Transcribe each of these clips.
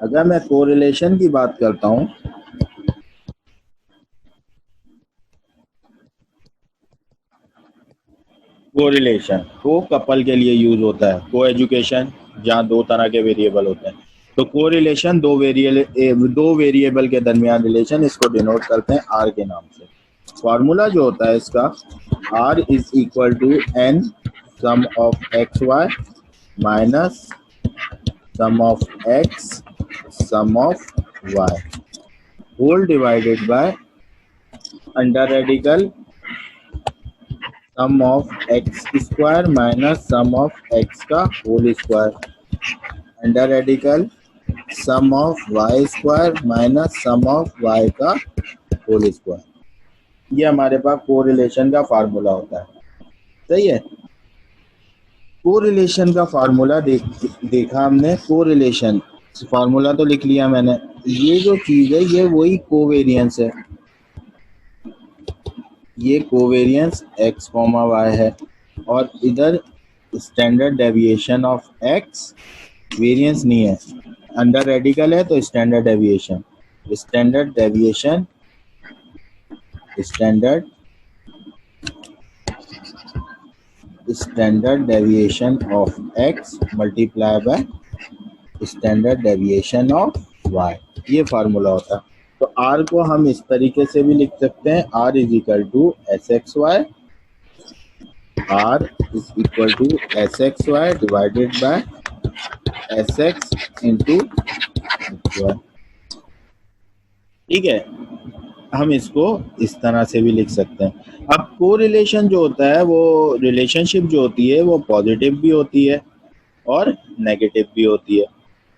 अगर मैं कोरिलेशन की बात करता हूँ, कोरिलेशन को कपल के लिए यूज होता है, को एजुकेशन जहाँ दो तरह के वेरिएबल होते हैं। तो कोरिलेशन दो वेरिएबल के दरमियान रिलेशन, इसको डिनोट करते हैं आर के नाम से। फॉर्मूला जो होता है इसका, R is equal to N sum of X Y minus sum of X sum of Y whole divided by under radical sum of x square minus sum of X का whole square under radical sum of Y square minus sum of Y का whole square. ये हमारे पास correlation का formula होता है। सही है। Correlation का फार्मूला देखा हमने। कोरिलेशन फार्मूला तो लिख लिया मैंने। ये जो चीज है ये वही कोवेरियंस है। ये कोवेरियंस एक्स कॉमा वाई है और इधर standard deviation of x, variance नहीं है, अंडर रेडिकल है तो standard deviation, standard deviation standard deviation of x multiply by standard deviation of y. ये फार्मूला होता है। तो आर को हम इस तरीके से भी लिख सकते हैं, r is equal to s x y, r is equal to s x y divided by s x into x y. ठीक है, हम इसको इस तरह से भी लिख सकते हैं। अब कोरिलेशन जो होता है, वो रिलेशनशिप जो होती है वो पॉजिटिव भी होती है और नेगेटिव भी होती है।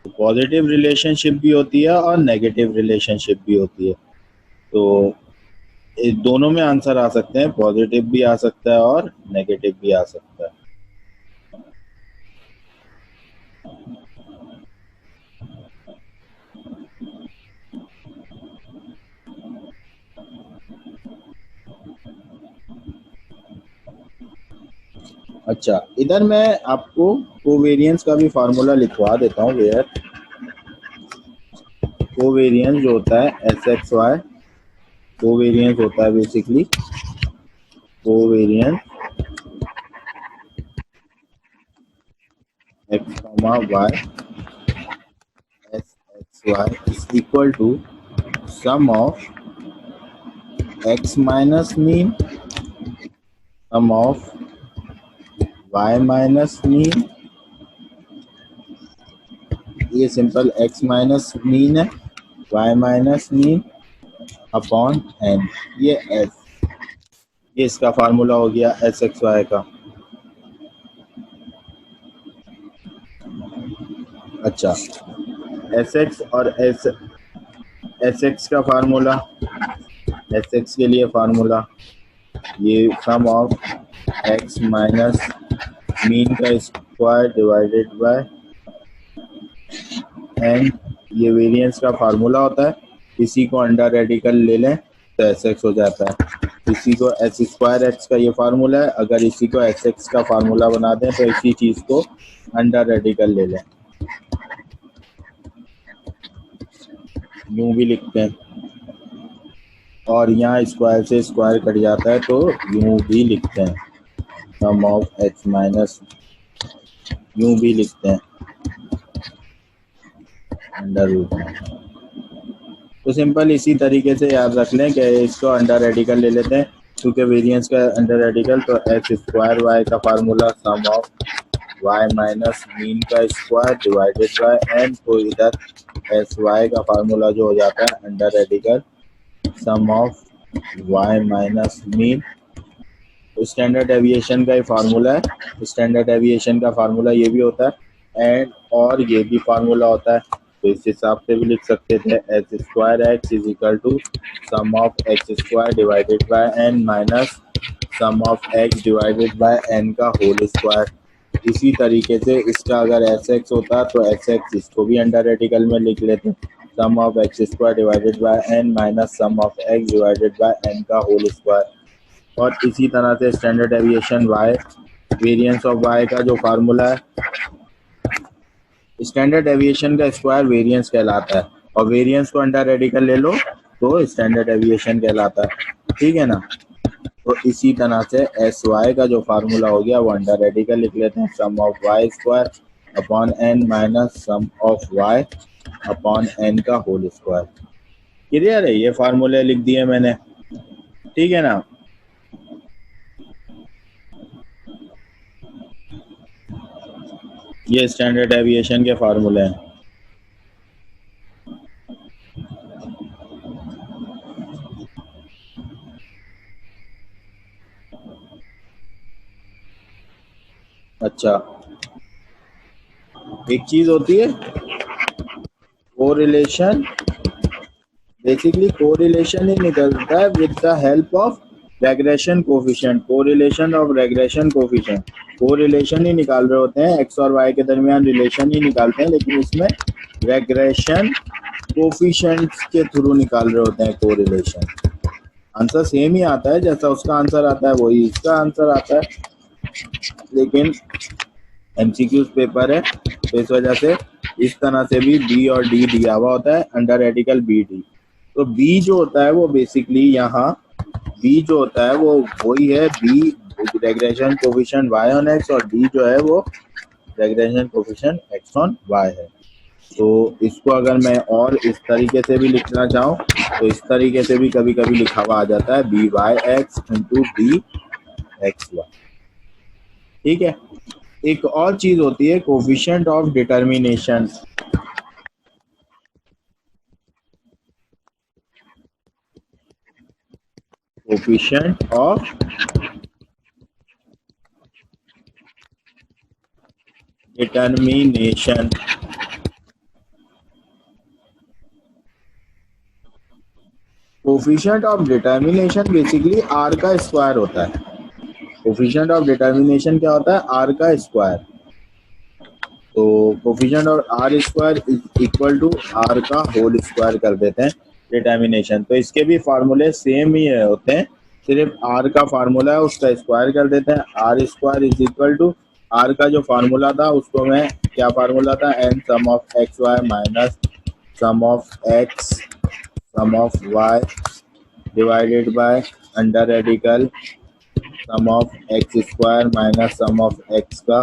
तो पॉजिटिव रिलेशनशिप भी होती है और नेगेटिव रिलेशनशिप भी होती है। तो दोनों में आंसर आ सकते हैं, पॉजिटिव भी आ सकता है और नेगेटिव भी आ सकता है। अच्छा, इधर मैं आपको कोवेरियंस का भी फार्मूला लिखवा देता हूँ। वेयर कोवेरियंस जो होता है एस एक्स वाई, कोवेरियंस होता है basically covariance x comma y s x y is equal to sum of x minus mean sum of y minus mean. ये सिंपल एक्स माइनस मीन है, y minus mean upon n. ये s, ये इसका formula हो गया S x Y का। अच्छा, S x और एस एक्स का फार्मूला, एस एक्स के लिए फार्मूला ये सम ऑफ एक्स माइनस मीन का स्क्वायर डिवाइडेड बाय एन। ये वेरिएंस का फार्मूला होता है। इसी को अंडर रेडिकल ले लें तो एस एक्स हो जाता है। इसी को एस स्क्वायर एक्स का ये फार्मूला है। अगर इसी को एस एक्स का फार्मूला बना दें तो इसी चीज को अंडर रेडिकल ले लें, यूं भी लिखते हैं, और यहाँ स्क्वायर से स्क्वायर कट जाता है तो यूं भी लिखते हैं, सम ऑफ एक्स माइनस, यूं भी लिखते हैं अंडर रूट में। तो सिंपल इसी तरीके से याद रख लें कि इसको अंडर रेडिकल ले लेते हैं, क्योंकि वेरिएंस का अंडर रेडिकल, तो एक्स स्क्वायर वाई का formula sum of y minus mean का स्क्वायर डिवाइडेड बाय एन। तो इधर एस वाई का फार्मूला जो हो जाता है under radical sum of y minus mean. Standard deviation का ही फार्मूला है। स्टैंडर्ड डेविएशन का फार्मूला ये भी होता है एंड और ये भी फार्मूला होता है। तो इस हिसाब से भी लिख सकते थे h square x is equal to sum of x square divided by N minus sum of x divided by N का होल स्क्वायर। इसी तरीके से इसका अगर एस एक्स होता तो एस एक्स, इसको भी अंडर रेडिकल में लिख लेते, sum of x square divided by N minus sum of x divided by N का होल स्क्वायर। और इसी तरह से standard deviation Y, variance of Y का जो फार्मूला है स्टैंडर्ड डेविएशन का स्क्वायर वेरिएंस कहलाता है, और वेरिएंस को अंडर रेडिकल ले लो तो स्टैंडर्ड डेविएशन कहलाता है, ठीक है ना। तो इसी तरह से एस वाई का जो फार्मूला हो गया वो अंडर रेडिकल लिख लेते हैं, sum of Y square upon N minus sum of Y upon N का होल स्क्वायर। क्लियर है, ये फार्मूले लिख दिए मैंने, ठीक है ना। ये स्टैंडर्ड डेविएशन के फार्मूले हैं। अच्छा, एक चीज होती है कोरिलेशन, बेसिकली कोरिलेशन ही निकलता है with the help of regression coefficient, correlation of regression coefficient, correlation ही निकाल रहे होते हैं, एक्स और वाई के दरमियान रिलेशन ही निकालते हैं, लेकिन इसमें रेग्रेशन कोफिशिएंट्स के थ्रू निकाल रहे होते हैं कोरिलेशन। आंसर सेम ही आता है, जैसा उसका आंसर आता है वही इसका आंसर आता है, लेकिन एमसीक्यूज पेपर है तो इस वजह से इस तरह से भी बी और डी दिया हुआ होता है, अंडर रेडिकल बी डी। तो बी जो होता है वो बेसिकली यहाँ बी जो होता है वो वही है, b regression coefficient y on x, और डी जो है वो regression coefficient x on y है। तो इसको अगर मैं और इस तरीके से भी लिखना चाहूँ तो इस तरीके से भी कभी कभी लिखा हुआ आ जाता है, b y x into b x y, ठीक है। एक और चीज होती है coefficient of determination, coefficient of determination, coefficient of determination basically r का स्क्वायर होता है। कोफिशिएंट ऑफ डिटर्मिनेशन क्या होता है, आर का स्क्वायर। तो coefficient of r square is equal to are का होल स्क्वायर कर देते हैं डिटर्मिनेशन। तो इसके भी फार्मूले सेम ही होते हैं, सिर्फ आर का फार्मूला है उसका स्क्वायर कर देते हैं, R square is equal to are का जो फार्मूला था उसको मैं क्या फार्मूला था, N sum of X Y minus sum of X sum of Y divided by under radical sum of x square minus sum of X का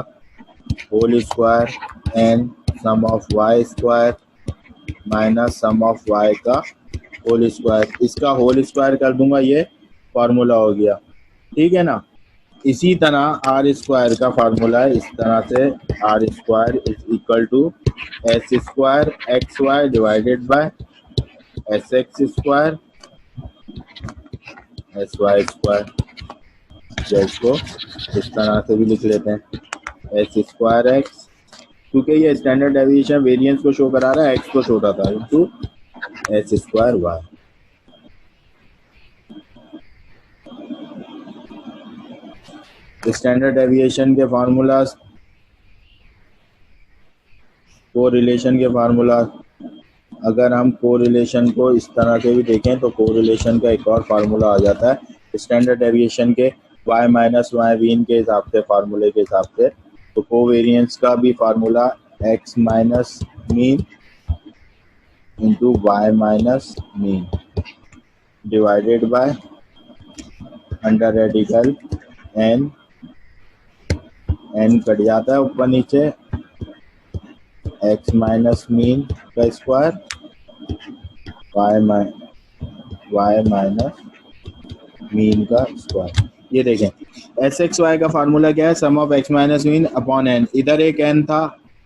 whole square N sum of Y square minus sum of Y का whole square, इसका whole square कर दूंगा, ये formula हो गया, ठीक है ना। इसी तरह आर स्क्वायर का फार्मूला है इस तरह से, r square is equal to s square x y divided by s x square s y square, इसको इस तरह से भी लिख लेते हैं एस स्क्वायर एक्स, क्योंकि ये स्टैंडर्ड डेविएशन वेरिएंस को शो करा रहा है, एक्स को छोटा था, into s square y. Standard deviation के फार्मूलाज, कोरिलेशन के फार्मूला, अगर हम कोरिलेशन को इस तरह से भी देखें तो कोरिलेशन का एक और फार्मूला आ जाता है स्टैंडर्ड डेविएशन के y माइनस वाई मीन के हिसाब से, फार्मूले के हिसाब से। तो कोवेरिएंस का भी formula x minus mean into Y minus mean divided by under radical n, n cut जाता है ऊपर नीचे, x माइनस मीन का स्क्वायर y माइनस मीन का स्क्वायर। ये देखें एस एक्स वाई का फार्मूला क्या है, sum of x minus mean upon N, इधर एक एन था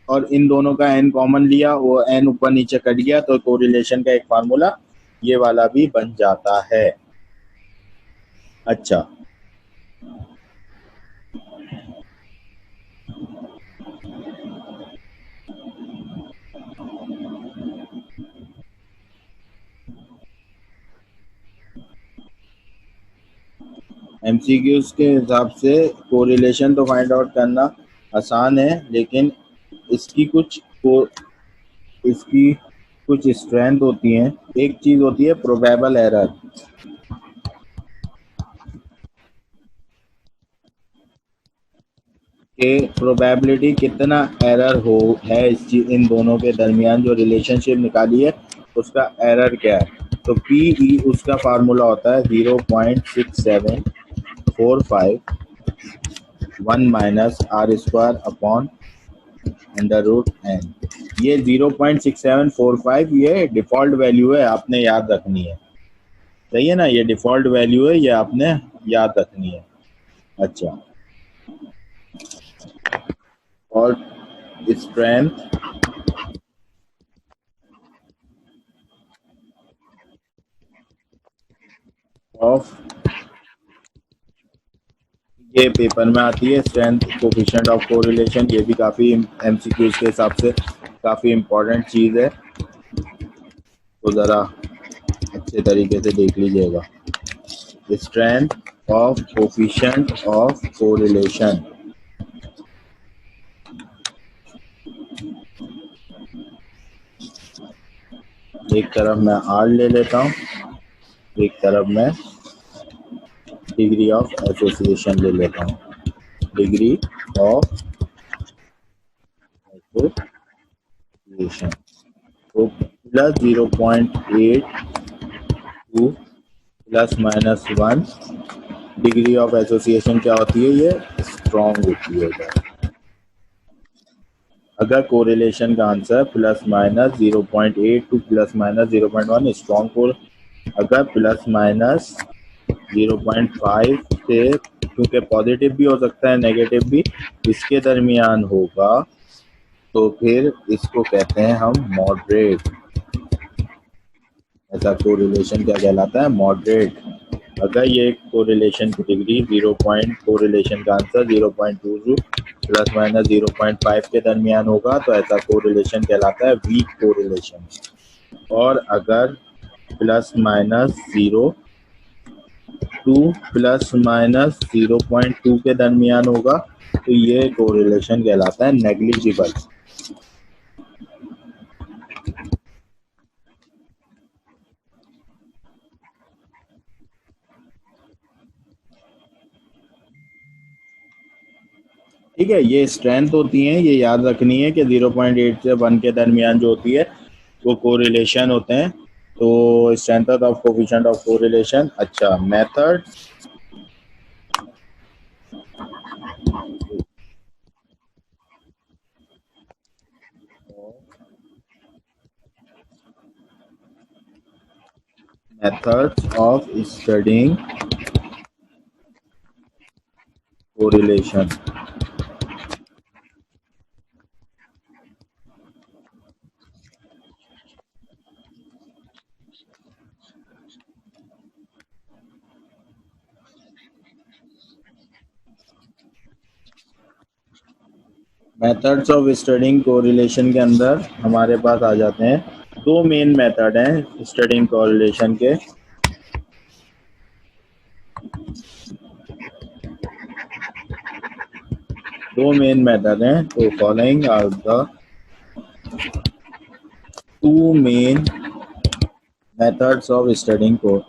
और इन दोनों का एन कॉमन लिया, वो एन ऊपर नीचे कट गया, तो कोरिलेशन का एक फार्मूला ये वाला भी बन जाता है। अच्छा, एमसीक्यूज के हिसाब से कोरिलेशन तो फाइंड आउट करना आसान है, लेकिन इसकी कुछ स्ट्रेंथ होती हैं। एक चीज होती है प्रोबेबल एरर, कि प्रोबेबिलिटी कितना एरर हो है इन दोनों के दरमियान जो रिलेशनशिप निकाली है उसका एरर क्या है। तो पी ई उसका फार्मूला होता है 0.6745 1 minus are square upon under root n. ये 0.6745 ये डिफ़ॉल्ट वैल्यू है, आपने याद रखनी है। सही है ना, ये डिफ़ॉल्ट वैल्यू है, ये आपने याद रखनी है। अच्छा, और स्ट्रेंथ ऑफ, ये पेपर में आती है, स्ट्रेंथ कोफिशिएंट ऑफ कोरिलेशन। ये भी काफ़ी एमसीक्यूज के हिसाब से काफ़ी इम्पोर्टेंट चीज़ है, तो ज़रा अच्छे तरीके से देख लीजिएगा। Strength of coefficient of correlation, एक तरफ मैं आर ले लेता हूँ, एक तरफ मैं डिग्री ऑफ एसोसिएशन ले लेता हूँ, डिग्री ऑफ एसोसिएशन। तो plus 0.82 plus minus 1, degree of association क्या होती है, ये स्ट्रॉन्ग होती है। अगर कोरिलेशन का answer plus minus 0.82 plus minus 0.1 strong core, अगर प्लस माइनस 0.5 से, क्योंकि पॉजिटिव भी हो सकता है नेगेटिव भी, इसके दरमियान होगा तो फिर इसको कहते हैं हम मॉडरेट। ऐसा कोरिलेशन क्या कहलाता है, मॉडरेट। अगर ये कोरिलेशन की डिग्री 0. कोरिलेशन का आंसर 0.22 प्लस माइनस 0.5 के दरमियान होगा तो ऐसा कोरिलेशन कहलाता है वीक कोरिलेशन। और अगर प्लस माइनस 0.2 प्लस माइनस 0.2 के दरमियान होगा तो ये कोरिलेशन कहलाता है नेग्लिजिबल। ठीक है, ये स्ट्रेंथ होती हैं, ये याद रखनी है कि 0.8 से 1 के दरमियान जो होती है वो कोरिलेशन होते हैं। तो strength of coefficient of correlation. अच्छा, method methods of studying correlation। Methods of studying correlation के अंदर हमारे पास आ जाते हैं दो मेन मेथड हैं स्टडिंग कोरिलेशन के। दो मेन मेथड हैं, तो following are the two main methods of studying को।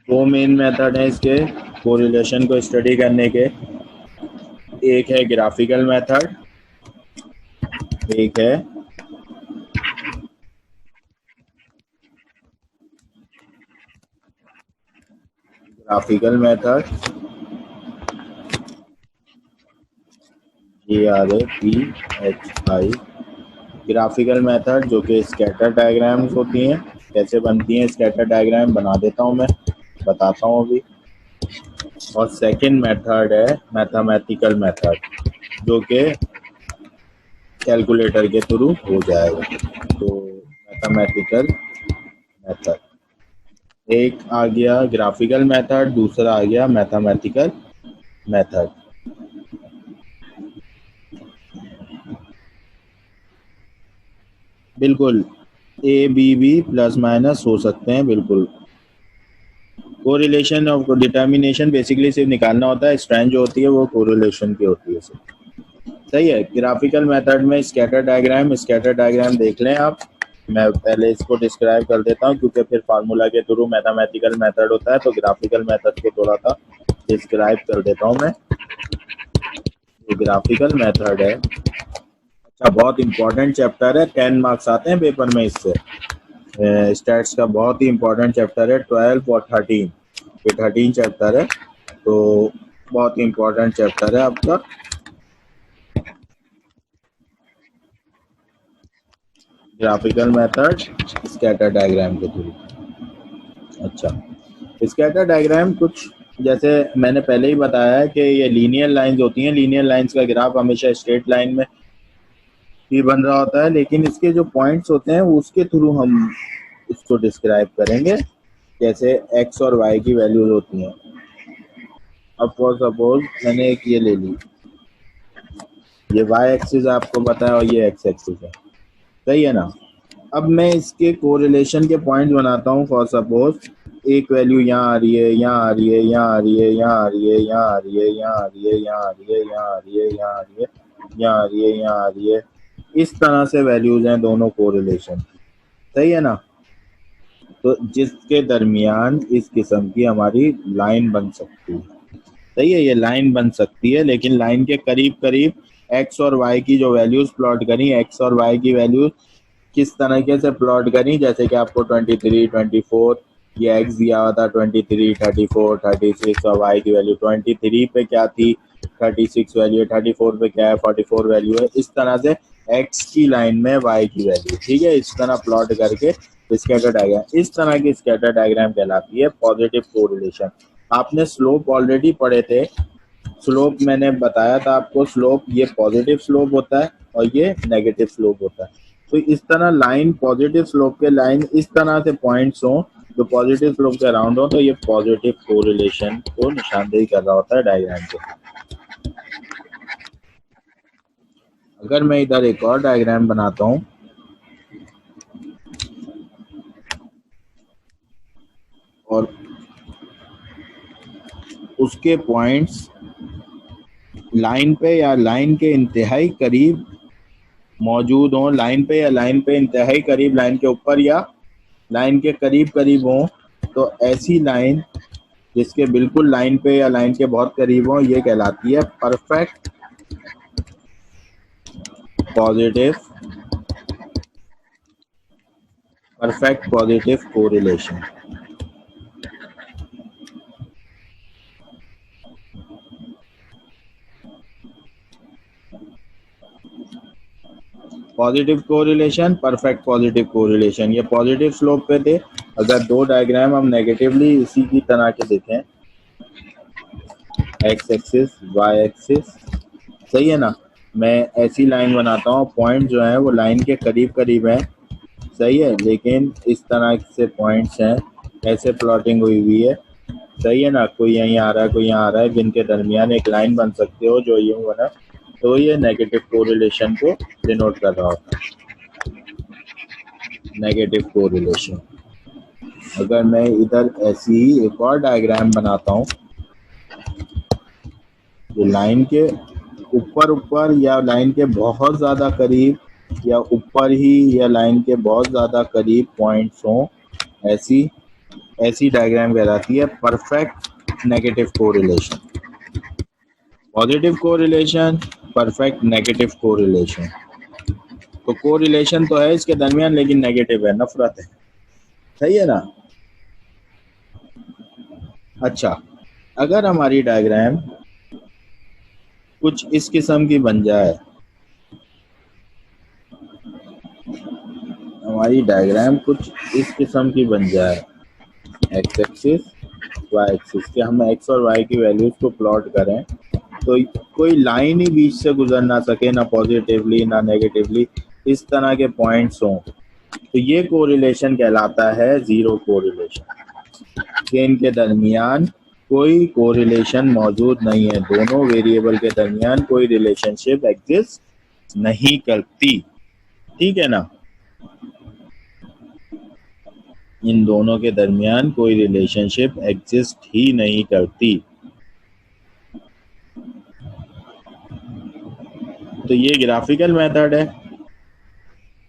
दो मेन मेथड हैं इसके कोरिलेशन को स्टडी करने के। एक है ग्राफिकल मेथड, एक है graphical method, GRAPHI। Graphical method जो कि स्कैटर डायग्राम्स होती हैं। कैसे बनती हैं स्कैटर डायग्राम, बना देता हूँ मैं, बताता हूँ अभी। और सेकंड मेथड है मैथमेटिकल मेथड जो कि कैलकुलेटर के थ्रू हो जाएगा। तो मैथमेटिकल मेथड एक आ गया, ग्राफिकल मेथड दूसरा आ गया मैथमेटिकल मेथड। बिल्कुल ए बी भी प्लस माइनस हो सकते हैं, बिल्कुल। कोरिलेशन ऑफ डिटर्मिनेशन बेसिकली सिर्फ निकालना होता है, स्ट्रेंथ जो होती है वो कोरिलेशन की होती है सिर्फ। सही है। ग्राफिकल मेथड में स्कैटर डायग्राम देख लें आप। मैं पहले इसको डिस्क्राइब कर देता हूँ क्योंकि फिर फार्मूला के थ्रू मैथमेटिकल मेथड होता है, तो ग्राफिकल मेथड को थोड़ा सा डिस्क्राइब कर देता हूँ मैं। ग्राफिकल मेथड है, अच्छा बहुत इंपॉर्टेंट चैप्टर है, 10 मार्क्स आते हैं पेपर में इससे। स्टैट्स का बहुत ही इंपॉर्टेंट चैप्टर है, 12 और 13, ये 13 चैप्टर है, तो बहुत ही इंपॉर्टेंट चैप्टर है आपका। ग्राफिकल मेथड स्कैटर डायग्राम के थ्रू। अच्छा, स्कैटर डायग्राम कुछ जैसे मैंने पहले ही बताया है कि ये लीनियर लाइंस होती हैं। लीनियर लाइंस का ग्राफ हमेशा स्ट्रेट लाइन में ही बन रहा होता है, लेकिन इसके जो पॉइंट्स होते हैं उसके थ्रू हम इसको डिस्क्राइब करेंगे। जैसे एक्स और वाई की वैल्यूज होती हैं। अब फॉर सपोज मैंने एक ये ले ली, ये वाई एक्सिस आपको पता है और ये एक्स एक्सिस है, सही है ना। अब मैं इसके कोरिलेशन के पॉइंट बनाता हूँ। फॉर सपोज एक वैल्यू यहाँ आ रही है, यहाँ आ रही है, यहाँ आ रही है, यहाँ आ रही है, यहाँ आ रही है, यहाँ आ रही है, यहाँ आ रही है, यहाँ आ रही है, यहाँ आ रही है, यहाँ आ रही है, यहाँ आ रही है। इस तरह से वैल्यूज हैं दोनों कोरिलेशन, सही है ना। तो जिसके दरमियान इस किस्म की हमारी लाइन बन सकती है, सही है, ये लाइन बन सकती है। लेकिन लाइन के करीब करीब एक्स और वाई की जो वैल्यूज प्लॉट करी, एक्स और वाई की वैल्यूज किस तरीके से प्लॉट करी, जैसे कि आपको 23, 24 ये एक्स दिया हुआ था, 23, 34, 36 और वाई की वैल्यू 23 पे क्या थी, 36 वैल्यू है, 34 पे क्या है, 44 वैल्यू है। इस तरह से एक्स की लाइन में वाई की वैल्यू, ठीक है, इस तरह प्लॉट करके स्कैटर डायग्राम, इस तरह की स्कैटर डायग्राम कहलाती है पॉजिटिव कोरिलेशन। आपने स्लोप ऑलरेडी पढ़े थे, स्लोप मैंने बताया था आपको, स्लोप ये पॉजिटिव स्लोप होता है और ये नेगेटिव स्लोप होता है। तो इस तरह लाइन पॉजिटिव स्लोप के लाइन इस तरह से पॉइंट्स हों जो पॉजिटिव स्लोप के अराउंड हो, तो ये पॉजिटिव कोरिलेशन को निशानदेही कर रहा होता है डायग्राम के। अगर मैं इधर एक और डायग्राम बनाता हूँ और उसके पॉइंट्स लाइन पे या लाइन के इंतहाई करीब मौजूद हों, लाइन पे या लाइन पे इंतहाई करीब, लाइन के ऊपर या लाइन के करीब करीब हों, तो ऐसी लाइन जिसके बिल्कुल लाइन पे या लाइन के बहुत करीब हों, ये कहलाती है perfect positive correlation. Positive correlation, perfect positive correlation, ये पॉजिटिव स्लोप पे थे। अगर दो डायग्राम हम नेगेटिवली इसी की तरह के देखें, एक्स एक्सिस वाई एक्सिस, सही है ना, मैं ऐसी लाइन बनाता हूँ, पॉइंट जो है वो लाइन के करीब करीब है, सही है, लेकिन इस तरह से पॉइंट्स हैं, ऐसे प्लॉटिंग हुई हुई है, सही है ना, कोई यहीं आ रहा है, कोई यहाँ आ रहा है, जिनके दरमियान एक लाइन बन सकती हो जो यूं बना, तो ये नेगेटिव कोरिलेशन को डिनोट कर रहा होता है, नेगेटिव कोरिलेशन। अगर मैं इधर ऐसी ही एक और डायग्राम बनाता हूँ जो लाइन के ऊपर ऊपर या लाइन के बहुत ज़्यादा करीब या ऊपर ही या लाइन के बहुत ज़्यादा करीब पॉइंट्स हों, ऐसी डायग्राम कहलाती है perfect negative correlation. Positive correlation, perfect negative correlation. तो कोरिलेशन तो है इसके दरमियान, लेकिन नेगेटिव है, नफरत है, सही है ना। अच्छा, अगर हमारी डायग्राम कुछ इस किस्म की बन जाए, हमारी डायग्राम कुछ इस किस्म की बन जाए, एक्स एक्सिस वाई एक्सिस के, हम एक्स और वाई की वैल्यूज को प्लॉट करें, तो कोई लाइन ही बीच से गुजर ना सके, ना पॉजिटिवली ना नेगेटिवली, इस तरह के पॉइंट्स हों, तो ये कोरिलेशन कहलाता है जीरो कोरिलेशन, कि इनके दरमियान कोई कोरिलेशन मौजूद नहीं है, दोनों वेरिएबल के दरमियान कोई रिलेशनशिप एग्जिस्ट नहीं करती, ठीक है ना, इन दोनों के दरमियान कोई रिलेशनशिप एग्जिस्ट ही नहीं करती। तो ये ग्राफिकल मेथड है,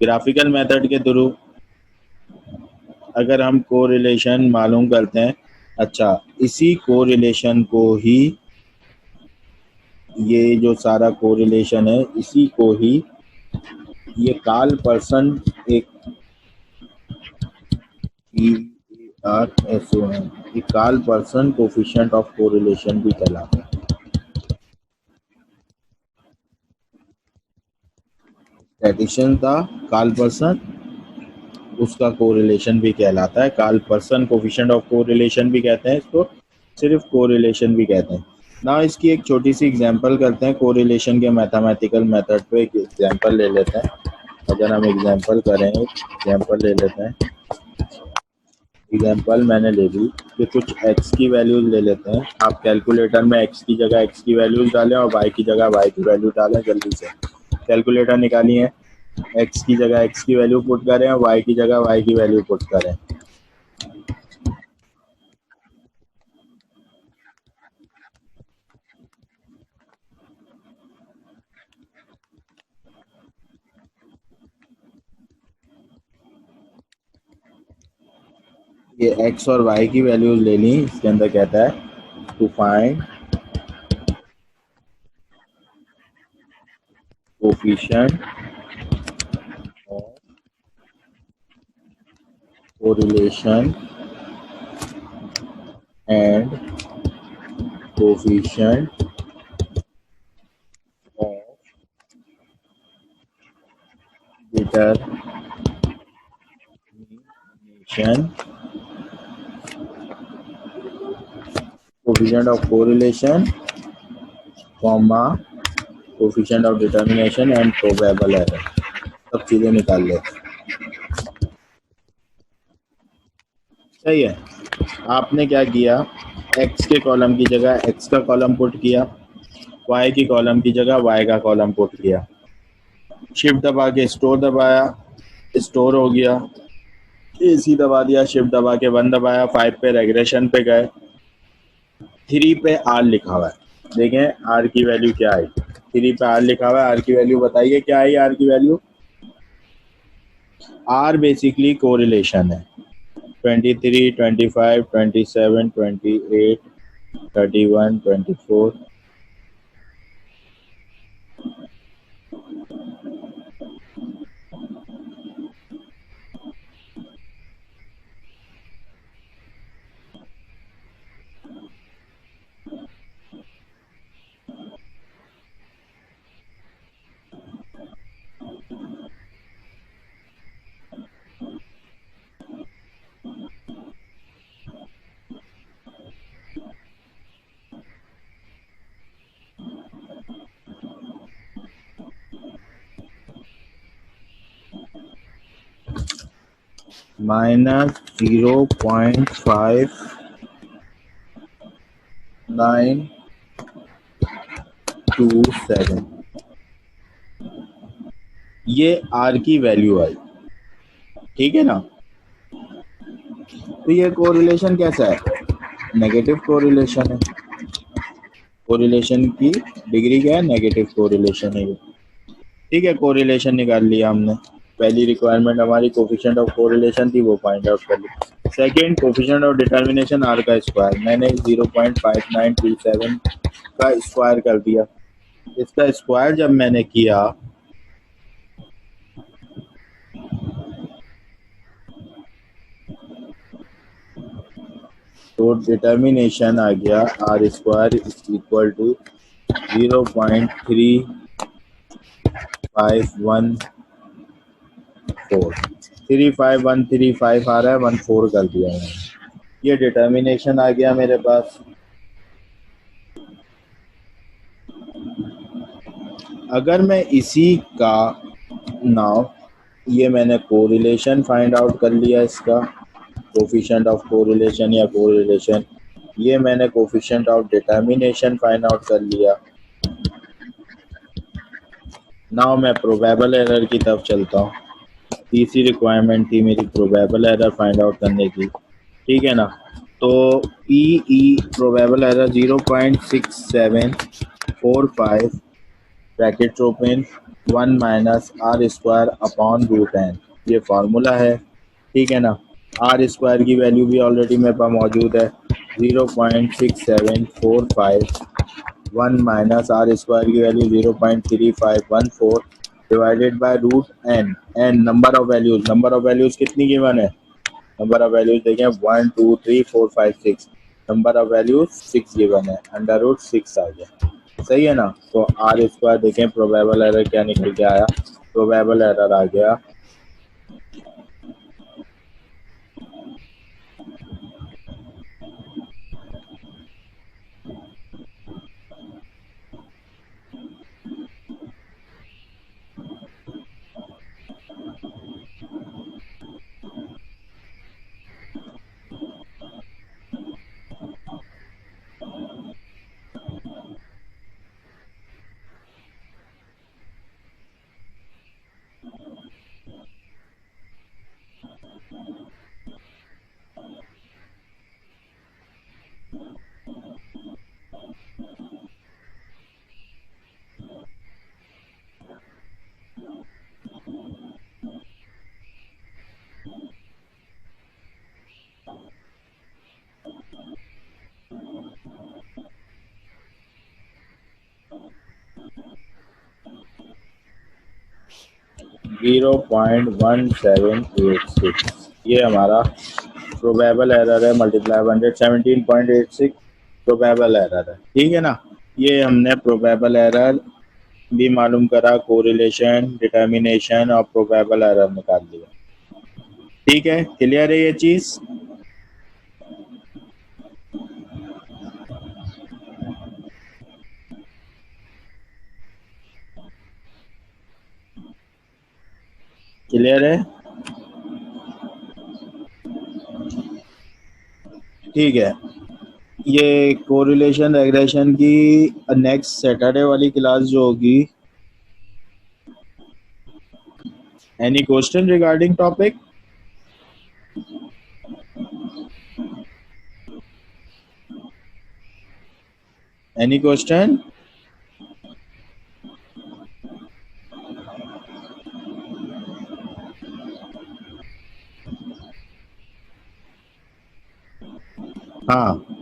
ग्राफिकल मेथड के थ्रू अगर हम कोरिलेशन मालूम करते हैं, अच्छा इसी कोरिलेशन को ही, ये जो सारा कोरिलेशन है इसी को ही ये कार्ल पर्सन एक PARSON, ये Karl Pearson coefficient of correlation भी कहलाता है। स्टैटिशियन था कार्ल पर्सन, उसका कोरिलेशन भी कहलाता है। Karl Pearson coefficient of correlation भी कहते हैं इसको, सिर्फ कोरिलेशन भी कहते हैं ना। इसकी एक छोटी सी एग्जांपल करते हैं कोरिलेशन के मैथमेटिकल मेथड पे। एक एग्जांपल ले लेते हैं। अगर हम एग्जांपल करें, एग्जांपल ले लेते हैं। एग्जांपल मैंने ले ली कि कुछ x की वैल्यूज ले लेते हैं। आप कैलकुलेटर में x की जगह x की वैल्यूज डालें और y की जगह y की वैल्यू डालें। जल्दी से कैलकुलेटर निकालिए, x की जगह x की वैल्यू पुट करें और y की जगह y की वैल्यू पुट करें। ये x और y की वैल्यूज ले ली। इसके अंदर कहता है to find coefficient of correlation and coefficient of determination, coefficient of correlation, comma coefficient of determination and probable error. सब चीजें निकाल लेते हैं। सही है। आपने क्या किया, x के कॉलम की जगह x का कॉलम पुट किया, y की कॉलम की जगह y का कॉलम पुट किया, शिफ्ट दबा के स्टोर दबाया, स्टोर हो गया। AC दबा दिया, शिफ्ट दबा के 1 दबाया, 5 पे रेग्रेशन पे गए, 3 पे R लिखा हुआ है। देखें R की वैल्यू क्या आई। 3 पे R लिखा हुआ है, R की वैल्यू बताइए क्या आई। R की वैल्यू, R बेसिकली कोरिलेशन है। 23, 25, 27, 28, 31, 24, माइनस 0.5927, ये R की वैल्यू आई। ठीक है ना। तो ये कोरिलेशन कैसा है, नेगेटिव कोरिलेशन है। कोरिलेशन की डिग्री क्या है, नेगेटिव कोरिलेशन है। ठीक है, कोरिलेशन निकाल लिया हमने। पहली रिक्वायरमेंट हमारी कोफिशिएंट ऑफ कोरिलेशन थी, वो फाइंड आउट कर ली। Second, coefficient of determination R का स्क्वायर। मैंने 0.5927 का स्क्वायर कर दिया। इसका स्क्वायर जब मैंने किया तो डिटर्मिनेशन आ गया R square is equal to 0.3514 आ रहा है, 14 कर दिया मैंने। ये डिटर्मिनेशन आ गया मेरे पास। अगर मैं इसी का नाउ, ये मैंने कोरिलेशन फाइंड आउट कर लिया, इसका कोफिशिएंट ऑफ कोरिलेशन या कोरिलेशन, ये मैंने coefficient of determination find out कर लिया। नाउ मैं प्रोबेबल एरर की तरफ चलता हूँ। तीसरी रिक्वायरमेंट थी मेरी प्रोबेबल एरर फाइंड आउट करने की। ठीक है ना। तो PE probable error 0.6745 bracket open 1 minus R square upon root n, ये फार्मूला है। ठीक है ना। आर स्क्वायर की वैल्यू भी ऑलरेडी मेरे पास मौजूद है 0.6745 माइनस आर स्क्वायर की value 0.3514 divided by root N N number of values कितनी गिवन है नंबर ऑफ वैल्यूज देखें 1 2 3 4 5 6 नंबर ऑफ वैल्यूज 6 गिवन है अंडर रूट 6 आ गया सही है ना तो आर स्क्वायर देखें प्रोबेबल एरर क्या निकल के आया प्रोबेबल एरर आ गया 0.1786 ये हमारा प्रोबेबल एरर है मल्टीप्लाई 117.86 प्रोबेबल एरर है ठीक है ना ये हमने प्रोबेबल एरर भी मालूम करा कोरिलेशन डिटर्मिनेशन और प्रोबेबल एरर निकाल लिया ठीक है क्लियर है ये चीज क्लियर है ठीक है ये कोरिलेशन रेग्रेशन की नेक्स्ट सैटरडे वाली क्लास जो होगी any question regarding topic any question हाँ